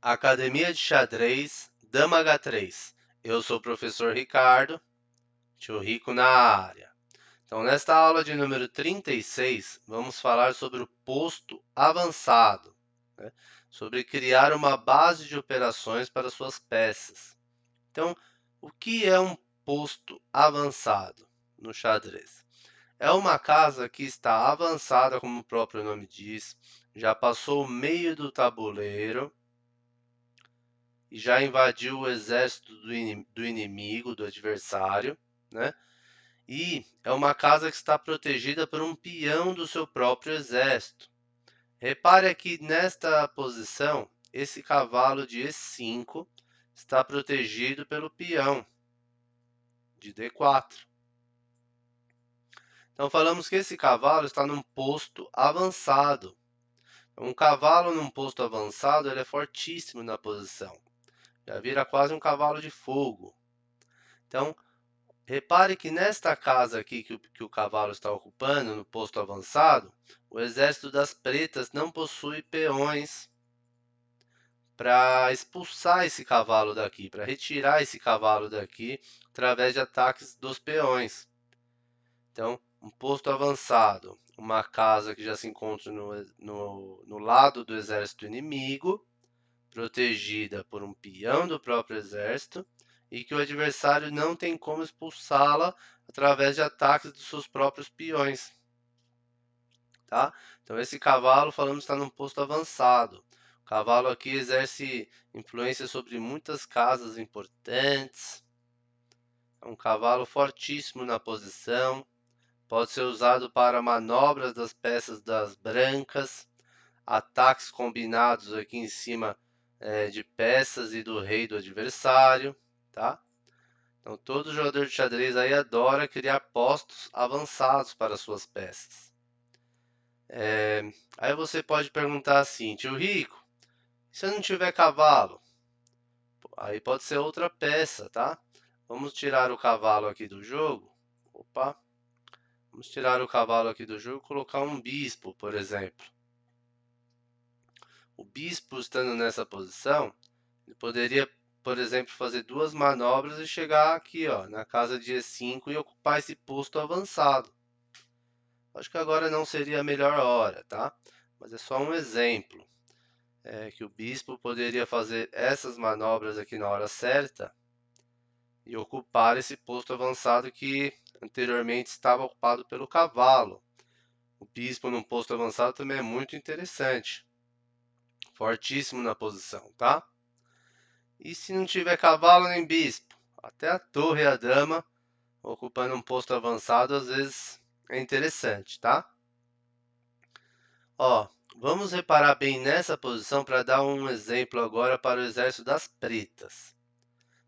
Academia de Xadrez, Dama H3. Eu sou o professor Ricardo, tio Rico na área. Então, nesta aula de número 36, vamos falar sobre o posto avançado, né? Sobre criar uma base de operações para suas peças. Então, o que é um posto avançado no xadrez? É uma casa que está avançada, como o próprio nome diz, já passou o meio do tabuleiro e já invadiu o exército do inimigo, do adversário, né? E é uma casa que está protegida por um peão do seu próprio exército. Repare aqui nesta posição, esse cavalo de E5 está protegido pelo peão de D4. Então falamos que esse cavalo está num posto avançado. Um cavalo num posto avançado, ele é fortíssimo na posição. Já vira quase um cavalo de fogo. Então, repare que nesta casa aqui que o cavalo está ocupando, no posto avançado, o exército das pretas não possui peões para expulsar esse cavalo daqui, para retirar esse cavalo daqui através de ataques dos peões. Então, um posto avançado, uma casa que já se encontra no lado do exército inimigo, protegida por um peão do próprio exército, e que o adversário não tem como expulsá-la através de ataques dos seus próprios peões. Tá? Então esse cavalo, falamos, está num posto avançado. O cavalo aqui exerce influência sobre muitas casas importantes. É um cavalo fortíssimo na posição. Pode ser usado para manobras das peças das brancas, ataques combinados aqui em cima de peças e do rei do adversário, tá? Então todo jogador de xadrez aí adora criar postos avançados para suas peças. Aí você pode perguntar assim, tio Rico, se eu não tiver cavalo? Aí pode ser outra peça, tá? Vamos tirar o cavalo aqui do jogo. Opa! Vamos tirar o cavalo aqui do jogo e colocar um bispo, por exemplo. O bispo estando nessa posição, ele poderia, por exemplo, fazer duas manobras e chegar aqui, ó, na casa de E5 e ocupar esse posto avançado. Acho que agora não seria a melhor hora, tá? Mas é só um exemplo. Que o bispo poderia fazer essas manobras aqui na hora certa e ocupar esse posto avançado que anteriormente estava ocupado pelo cavalo. O bispo num posto avançado também é muito interessante. Fortíssimo na posição, tá? E se não tiver cavalo nem bispo? Até a torre e a dama ocupando um posto avançado às vezes é interessante, tá? Ó, vamos reparar bem nessa posição para dar um exemplo agora para o exército das pretas.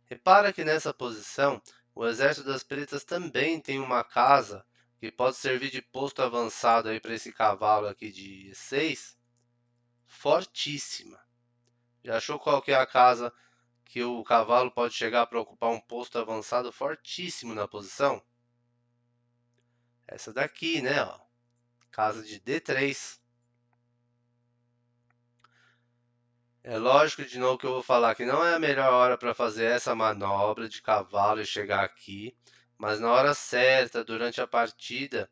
Repara que nessa posição, o exército das pretas também tem uma casa que pode servir de posto avançado aí para esse cavalo aqui de E6, fortíssima. Já achou qual que é a casa que o cavalo pode chegar para ocupar um posto avançado fortíssimo na posição? Essa daqui, né? Ó, casa de D3. É lógico de novo que eu vou falar que não é a melhor hora para fazer essa manobra de cavalo e chegar aqui, mas na hora certa, durante a partida,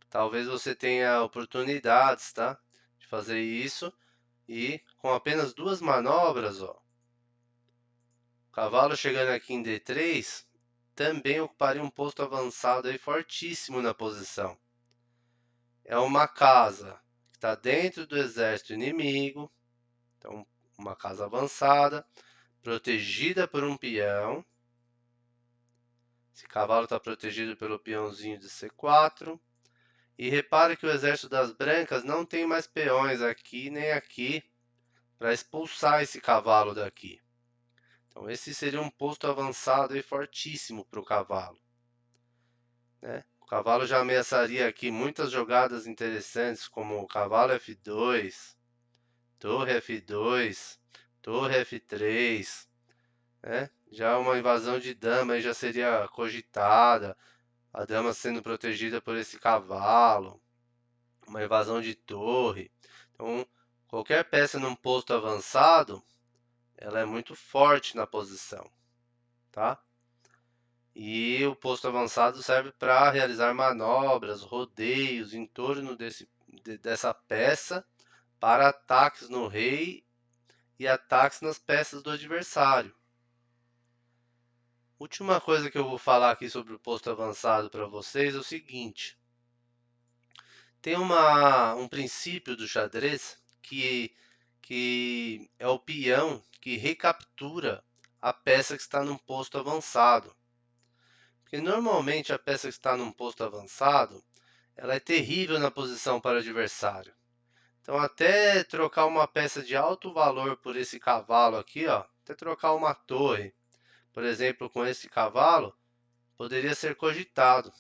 talvez você tenha oportunidades, tá? De fazer isso e com apenas duas manobras, ó. O cavalo chegando aqui em D3 também ocuparia um posto avançado aí fortíssimo na posição. É uma casa que está dentro do exército inimigo, então uma casa avançada, protegida por um peão. Esse cavalo está protegido pelo peãozinho de C4. E repare que o exército das brancas não tem mais peões aqui nem aqui para expulsar esse cavalo daqui. Então esse seria um posto avançado e fortíssimo para o cavalo, né? O cavalo já ameaçaria aqui muitas jogadas interessantes, como o cavalo F2, torre F2, torre F3, né? Já uma invasão de dama aí já seria cogitada, a dama sendo protegida por esse cavalo, uma invasão de torre. Então, qualquer peça num posto avançado ela é muito forte na posição, tá? E o posto avançado serve para realizar manobras, rodeios em torno dessa peça para ataques no rei e ataques nas peças do adversário. Última coisa que eu vou falar aqui sobre o posto avançado para vocês é o seguinte. Tem um princípio do xadrez que é o peão que recaptura a peça que está num posto avançado. Porque normalmente a peça que está num posto avançado, ela é terrível na posição para o adversário. Então até trocar uma peça de alto valor por esse cavalo aqui, ó, até trocar uma torre, por exemplo, com esse cavalo, poderia ser cogitado.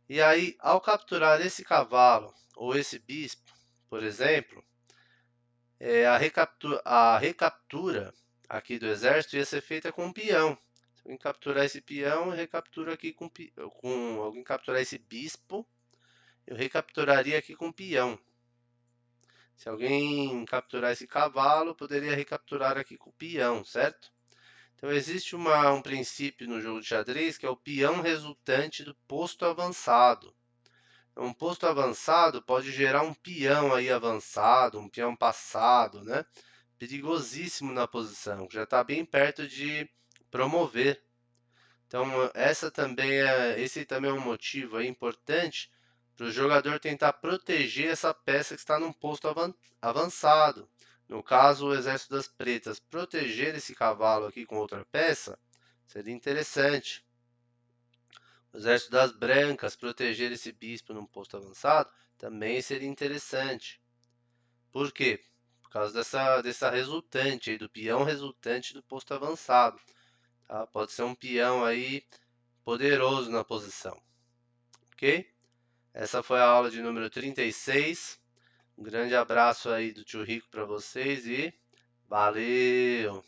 E aí, ao capturar esse cavalo ou esse bispo, por exemplo, a recaptura aqui do exército ia ser feita com um peão. Se alguém capturar esse peão, eu recapturo aqui com alguém capturar esse bispo, eu recapturaria aqui com um peão. Se alguém capturar esse cavalo, poderia recapturar aqui com o peão, certo? Então existe um princípio no jogo de xadrez que é o peão resultante do posto avançado. Um posto avançado pode gerar um peão aí avançado, um peão passado, né? Perigosíssimo na posição, já está bem perto de promover. Então, esse também é um motivo aí importante para o jogador tentar proteger essa peça que está num posto avançado. No caso, o exército das pretas proteger esse cavalo aqui com outra peça seria interessante. O exército das brancas proteger esse bispo num posto avançado também seria interessante. Por quê? Por causa dessa resultante aí, do peão resultante do posto avançado. Tá? Pode ser um peão aí poderoso na posição. Ok? Essa foi a aula de número 36. Um grande abraço aí do tio Rico para vocês e valeu!